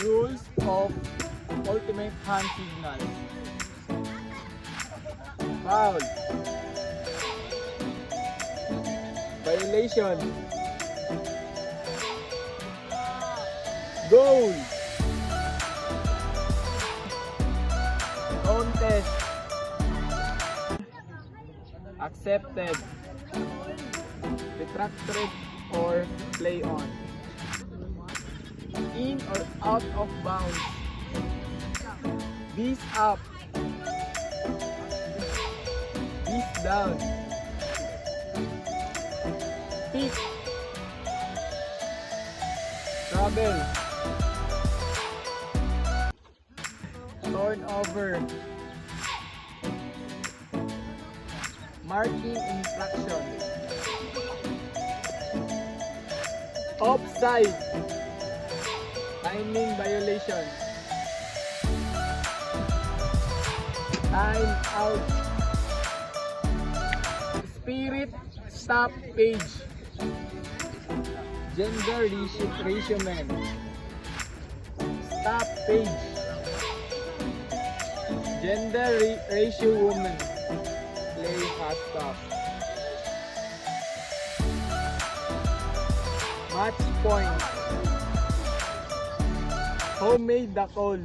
Rules of ultimate hand signal. Foul. Violation. Goal. Contest. Accepted. Retracted or play on. In or out of bounds. This up. This down. Pick. Travel. Turnover. Marking infraction. Offside. Timing violation. Time out. Spirit stoppage. Gender ratio men. Stoppage. Gender ratio woman. Play fast stop. Match point. Who made the call?